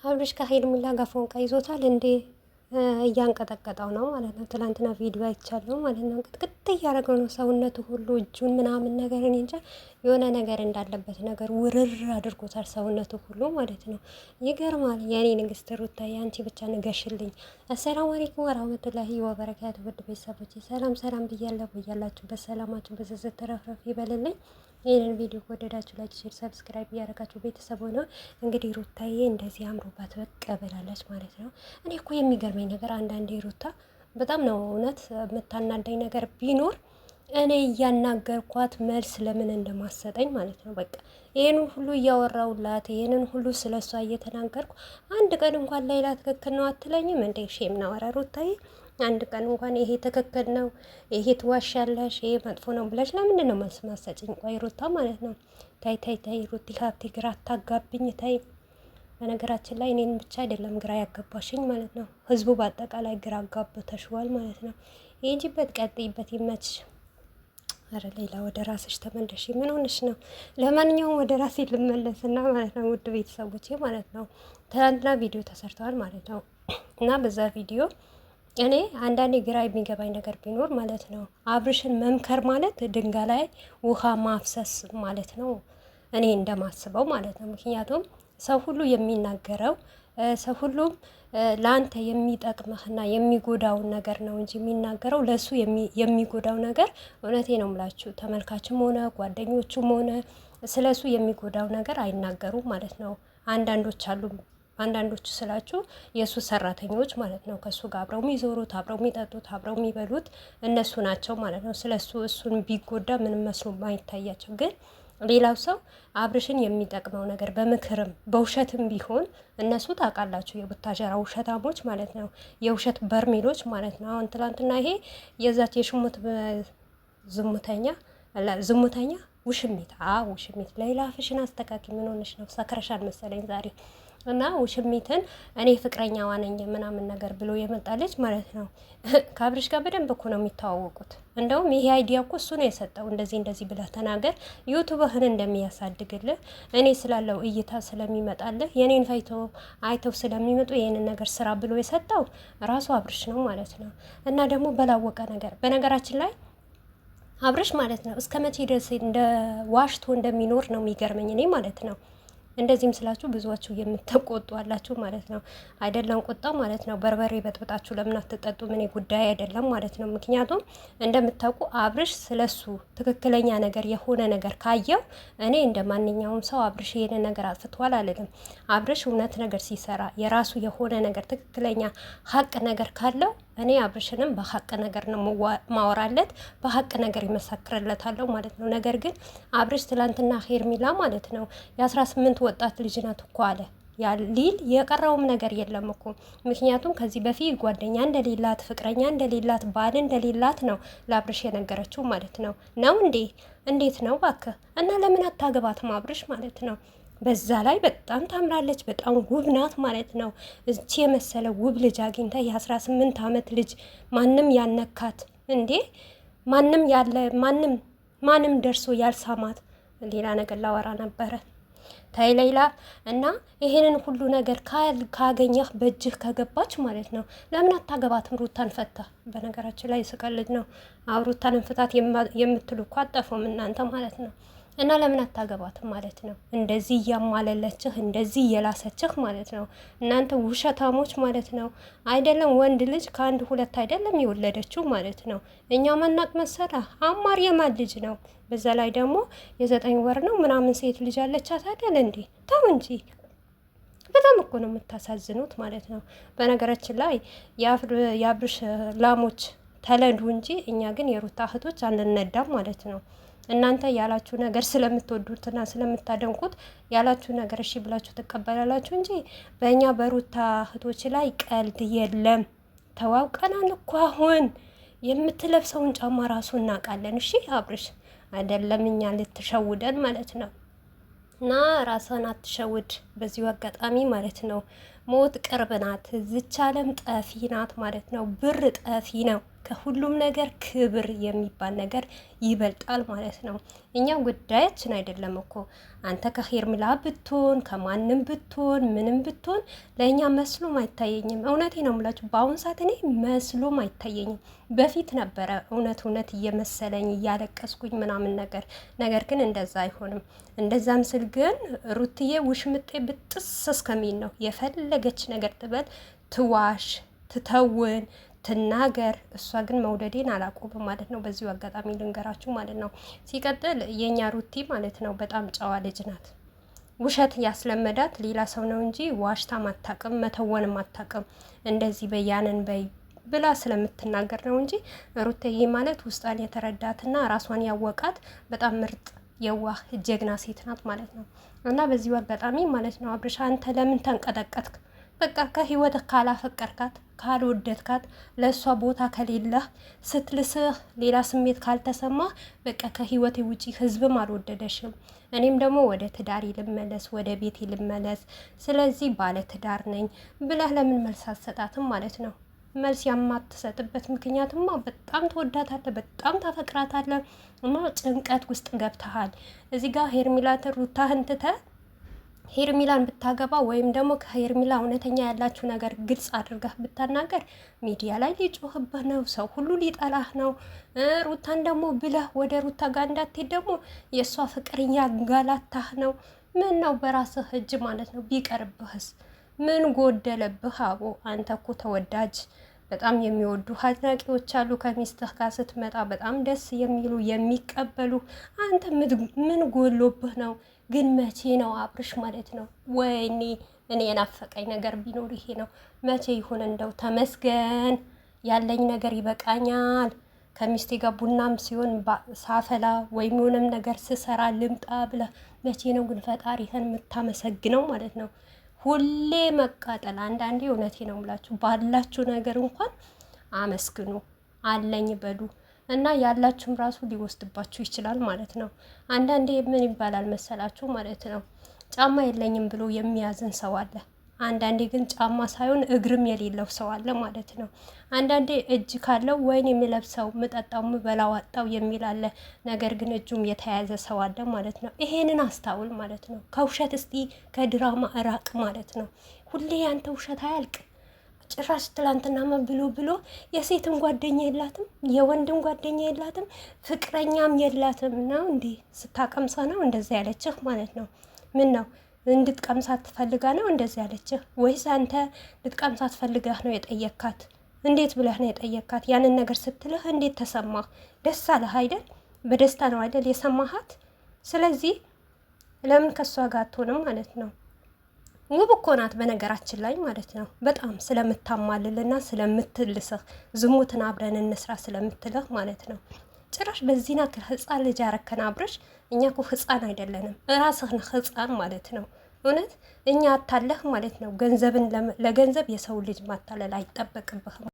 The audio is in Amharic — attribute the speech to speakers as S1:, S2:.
S1: አብርሽ ከሄርሜላ ጋር ፎንቃ ይዞታል እንዴ? እያንቀጠቀጠው ነው ማለት ነው። ትላንትና ቪዲዮ አይቻለሁ ማለት ነው። ቅጥቅጥ እያደረገው ነው ሰውነቱ ሁሉ እጁን ምናምን ነገር እኔ እንጃ የሆነ ነገር እንዳለበት ነገር ውርር አድርጎታል ሰውነቱ ሁሉ ማለት ነው። ይገርማል። የኔ ንግስት ሩታዬ አንቺ ብቻ ንገሽልኝ። አሰላሙ አለይኩም ወራህመቱላሂ ወበረካቱ። ውድ ቤተሰቦች ሰላም ሰላም ብያለሁ። ብያላችሁበት ሰላማችሁ በዝዝት ተረፍረፍ ይበልልኝ። ይህንን ቪዲዮ ከወደዳችሁ ላይክ፣ ሼር፣ ሰብስክራይብ እያደረጋችሁ ቤተሰብ ሆነ እንግዲህ ሩታዬ እንደዚህ አምሮባት በቃ ብላለች ማለት ነው። እኔ እኮ የሚገርመኝ ነገር አንዳንዴ ሩታ በጣም ነው እውነት የምታናዳኝ ነገር ቢኖር እኔ እያናገርኳት መልስ ለምን እንደማሰጠኝ ማለት ነው። በቃ ይህንን ሁሉ እያወራውላት ይህንን ሁሉ ስለ እሷ እየተናገርኩ አንድ ቀን እንኳን ሌላ ትክክል ነው አትለኝም እንዴ? ሼም ነው። ኧረ ሩታዬ አንድ ቀን እንኳን ይሄ ትክክል ነው፣ ይሄ ትዋሻለሽ፣ ይሄ መጥፎ ነው ብለሽ ለምንድን ነው መልስ ማሰጭኝ? ቆይ ሩታ ማለት ነው። ታይ ታይ ታይ ሩቲ ሀብቴ ግራ አታጋብኝ ታይ። በነገራችን ላይ እኔን ብቻ አይደለም ግራ ያጋባሽኝ ማለት ነው። ህዝቡ በአጠቃላይ ግራ አጋብተሽዋል ማለት ነው። ይሄጂበት፣ ቀጥይበት፣ ይመችሽ። አረ ሌላ ወደ ራስሽ ተመለሽ። ምን ሆነሽ ነው? ለማንኛውም ወደ ራሴ ልመለስና ማለት ነው ውድ ቤተሰቦቼ ማለት ነው ትናንትና ቪዲዮ ተሰርተዋል ማለት ነው እና በዛ ቪዲዮ እኔ አንዳንዴ ግራ የሚገባኝ ነገር ቢኖር ማለት ነው አብርሽን መምከር ማለት ድንጋይ ላይ ውሃ ማፍሰስ ማለት ነው፣ እኔ እንደማስበው ማለት ነው። ምክንያቱም ሰው ሁሉ የሚናገረው ሰው ሁሉም ለአንተ የሚጠቅምህና የሚጎዳውን ነገር ነው እንጂ የሚናገረው ለሱ የሚጎዳው ነገር እውነቴ ነው የምላችሁ ተመልካችም ሆነ ጓደኞቹም ሆነ ስለሱ የሚጎዳው ነገር አይናገሩም ማለት ነው። አንዳንዶች አሉ፣ አንዳንዶቹ ስላችሁ የእሱ ሰራተኞች ማለት ነው። ከእሱ ጋር አብረው የሚዞሩት አብረው የሚጠጡት አብረው የሚበሉት እነሱ ናቸው ማለት ነው። ስለሱ እሱን ቢጎዳ ምንም መስሎ ማይታያቸው፣ ግን ሌላው ሰው አብርሽን የሚጠቅመው ነገር በምክርም በውሸትም ቢሆን እነሱ ታውቃላችሁ፣ የቡታጀራ ውሸታሞች ማለት ነው፣ የውሸት በርሜሎች ማለት ነው። አሁን ትላንትና ይሄ የዛች የሽሙት ዝሙተኛ ውሽሚት ውሽሚት ሌላ ፍሽን አስተካኪ ምን ሆነሽ ነው? ሰክረሻል መሰለኝ ዛሬ እና ውሽሚትን እኔ ፍቅረኛዋ ነኝ ምናምን ነገር ብሎ የመጣለች ማለት ነው። ከአብርሽ ጋር በደንብ እኮ ነው የሚተዋወቁት። እንደውም ይሄ አይዲያ እኮ እሱ ነው የሰጠው። እንደዚህ እንደዚህ ብለህ ተናገር፣ ዩቱብህን እንደሚያሳድግልህ እኔ ስላለው እይታ ስለሚመጣልህ የኔን አይተው ስለሚመጡ ይህንን ነገር ስራ ብሎ የሰጠው ራሱ አብርሽ ነው ማለት ነው። እና ደግሞ በላወቀ ነገር በነገራችን ላይ አብርሽ ማለት ነው እስከ መቼ ድረስ እንደ ዋሽቶ እንደሚኖር ነው የሚገርመኝ እኔ ማለት ነው። እንደዚህም ስላችሁ ብዙዋችሁ የምትቆጡ አላችሁ ማለት ነው። አይደለም ቁጣው ማለት ነው በርበሬ በጥብጣችሁ ለምን አትጠጡ? ምን ጉዳይ አይደለም ማለት ነው። ምክንያቱም እንደምታውቁ አብርሽ ስለሱ ትክክለኛ ነገር የሆነ ነገር ካየው እኔ እንደ ማንኛውም ሰው አብርሽ ይሄን ነገር አጥፍቷል አልልም። አብርሽ እውነት ነገር ሲሰራ የራሱ የሆነ ነገር ትክክለኛ ሀቅ ነገር ካለው እኔ አብርሽንም በሀቅ ነገር ነው ማወራለት፣ በሀቅ ነገር ይመሰክርለታለሁ ማለት ነው። ነገር ግን አብርሽ ትላንትና ሄርሜላ ማለት ነው የ18 ወጣት ልጅ ናት እኮ አለ ሊል የቀረውም ነገር የለም እኮ። ምክንያቱም ከዚህ በፊት ጓደኛ እንደሌላት፣ ፍቅረኛ እንደሌላት፣ ባል እንደሌላት ነው ለአብርሽ የነገረችው ማለት ነው። ነው እንዴ? እንዴት ነው እባክህ? እና ለምን አታገባትም አብርሽ ማለት ነው? በዛ ላይ በጣም ታምራለች፣ በጣም ውብ ናት ማለት ነው። እቺ የመሰለ ውብ ልጅ አግኝታ የ18 ዓመት ልጅ ማንም ያነካት እንዴ? ማንም ደርሶ ያልሳማት ሌላ ነገር ላወራ ነበረ። ታይ ሌላ እና ይሄንን ሁሉ ነገር ካገኘህ በእጅህ ከገባች ማለት ነው ለምን አታገባትም? ሩታን ፈታ። በነገራችን ላይ ስቀልድ ነው። ሩታን ፍታት የምትሉ እኮ አጠፉም እናንተ ማለት ነው። እና ለምን አታገባትም ማለት ነው? እንደዚህ እያማለለችህ እንደዚህ እየላሰችህ ማለት ነው። እናንተ ውሸታሞች ማለት ነው። አይደለም ወንድ ልጅ ከአንድ ሁለት አይደለም የወለደችው ማለት ነው። እኛ መናቅ መሰላ አማር የማን ልጅ ነው? በዛ ላይ ደግሞ የ9 ወር ነው ምናምን ሴት ልጅ አለቻት አይደል እንዴ? ተው እንጂ በጣም እኮ ነው የምታሳዝኑት ማለት ነው። በነገራችን ላይ የአብርሽ ላሞች ተለዱ እንጂ እኛ ግን የሩታ እህቶች አንነዳም ማለት ነው። እናንተ ያላችሁ ነገር ስለምትወዱትና ስለምታደንቁት ያላችሁ ነገር እሺ ብላችሁ ትቀበላላችሁ እንጂ በእኛ በሩታ እህቶች ላይ ቀልድ የለም። ተዋውቀናል እኮ አሁን የምትለብሰውን ጫማ ራሱ እናውቃለን። እሺ አብርሽ አይደለም እኛ ልትሸውደን ማለት ነው። እና ራስህን አትሸውድ። በዚሁ አጋጣሚ ማለት ነው ሞት ቅርብ ናት፣ ዝች ዓለም ጠፊ ናት ማለት ነው። ብር ጠፊ ነው። ከሁሉም ነገር ክብር የሚባል ነገር ይበልጣል ማለት ነው። እኛ ጉዳያችን አይደለም እኮ አንተ ከሄርሜላ ብትሆን ከማንም ብትሆን ምንም ብትሆን ለእኛ መስሎም አይታየኝም። እውነቴ ነው የምላችሁ፣ በአሁኑ ሰዓት እኔ መስሎም አይታየኝም። በፊት ነበረ እውነት እየመሰለኝ እያለቀስኩኝ ምናምን ነገር ግን እንደዛ አይሆንም። እንደዛም ስል ግን ሩትዬ ውሽምጤ ብጥስ እስከሚል ነው። የፈለገች ነገር ትበል፣ ትዋሽ፣ ትተውን ትናገር፣ እሷ ግን መውደዴን አላቆምም ማለት ነው። በዚሁ አጋጣሚ ልንገራችሁ ማለት ነው። ሲቀጥል የእኛ ሩቲ ማለት ነው በጣም ጨዋ ልጅ ናት። ውሸት ያስለመዳት ሌላ ሰው ነው እንጂ ዋሽታም አታውቅም፣ መተወንም አታውቅም። እንደዚህ በያንን በይ ብላ ስለምትናገር ነው እንጂ ሩትዬ ማለት ውስጧን የተረዳትና ራሷን ያወቃት በጣም ምርጥ የዋህ ጀግና ሴት ናት ማለት ነው። እና በዚሁ አጋጣሚ ማለት ነው አብርሻ አንተ ለምን ተንቀጠቀጥክ? በቃ ከህይወት ካላፈቀርካት ካልወደድካት ለእሷ ቦታ ከሌለህ ስትልስህ ሌላ ስሜት ካልተሰማህ በቃ ከህይወቴ ውጪ ህዝብም አልወደደሽም። እኔም ደግሞ ወደ ትዳሪ ልመለስ፣ ወደ ቤቴ ልመለስ፣ ስለዚህ ባለ ትዳር ነኝ ብለህ ለምን መልስ አትሰጣትም ማለት ነው? መልስ የማትሰጥበት ምክንያትማ በጣም ትወዳታለህ፣ በጣም ታፈቅራታለህ እና ጭንቀት ውስጥ ገብተሃል። እዚህ ጋር ሄርሜላትን ሩታህን ትተህ ሄርሜላን ብታገባ ወይም ደግሞ ከሄርሜላ እውነተኛ ያላችሁ ነገር ግልጽ አድርገህ ብታናገር ሚዲያ ላይ ሊጮህብህ ነው፣ ሰው ሁሉ ሊጠላህ ነው። ሩታን ደግሞ ብለህ ወደ ሩታ ጋር እንዳትሄድ ደግሞ የእሷ ፍቅር እያጋላታህ ነው። ምን ነው በራስህ እጅ ማለት ነው። ቢቀርብህስ ምን ጎደለብህ? አቦ አንተ እኮ ተወዳጅ፣ በጣም የሚወዱ አድናቂዎች አሉ። ከሚስትህ ጋር ስትመጣ በጣም ደስ የሚሉ የሚቀበሉ፣ አንተ ምን ጎሎብህ ነው? ግን መቼ ነው አብርሽ ማለት ነው? ወይኔ እኔ የናፈቀኝ ነገር ቢኖር ይሄ ነው። መቼ ይሁን እንደው ተመስገን ያለኝ ነገር ይበቃኛል። ከሚስቴ ጋር ቡናም ሲሆን ሳፈላ ወይም የሆነም ነገር ስሰራ ልምጣ ብለህ መቼ ነው ግን ፈጣሪህን የምታመሰግነው ማለት ነው? ሁሌ መቃጠል። አንዳንዴ እውነቴ ነው የምላችሁ ባላችሁ ነገር እንኳን አመስግኑ፣ አለኝ በሉ እና ያላችሁም ራሱ ሊወስድባችሁ ይችላል ማለት ነው። አንዳንዴ ምን ይባላል መሰላችሁ ማለት ነው ጫማ የለኝም ብሎ የሚያዝን ሰው አለ። አንዳንዴ ግን ጫማ ሳይሆን እግርም የሌለው ሰው አለ ማለት ነው። አንዳንዴ እጅ ካለው ወይን የሚለብሰው ምጠጣው ምበላው አጣው የሚል አለ። ነገር ግን እጁም የተያዘ ሰው አለ ማለት ነው። ይሄንን አስታውል ማለት ነው። ከውሸት እስቲ ከድራማ እራቅ ማለት ነው። ሁሌ ያንተ ውሸት አያልቅ። ጭራሽ ትላንትናማ ብሎ የሴትም ጓደኛ የላትም፣ የወንድም ጓደኛ የላትም፣ ፍቅረኛም የላትም ነው እንዴ? ስታቀምሰ ነው እንደዛ ያለችህ ማለት ነው። ምን ነው እንድትቀምሳት ትፈልጋ ነው እንደዚህ ያለችህ? ወይስ አንተ ልትቀምሳት ፈልገህ ነው የጠየካት? እንዴት ብለህ ነው የጠየካት? ያንን ነገር ስትልህ እንዴት ተሰማህ? ደስ አለህ አይደል? በደስታ ነው አይደል የሰማሃት? ስለዚህ ለምን ከሷ ጋር አትሆንም ማለት ነው? ውብ እኮ ናት በነገራችን ላይ ማለት ነው። በጣም ስለምታማልልና ስለምትልስህ ዝሙትን አብረን እንስራ ስለምትልህ ማለት ነው። ጭራሽ በዚህ ናክል ህፃን ልጅ ያረከን አብረሽ። እኛ እኮ ህፃን አይደለንም፣ እራስህ ነህ ህፃን ማለት ነው። እውነት እኛ አታለህ ማለት ነው። ገንዘብን ለገንዘብ የሰው ልጅ ማታለል አይጠበቅብህም።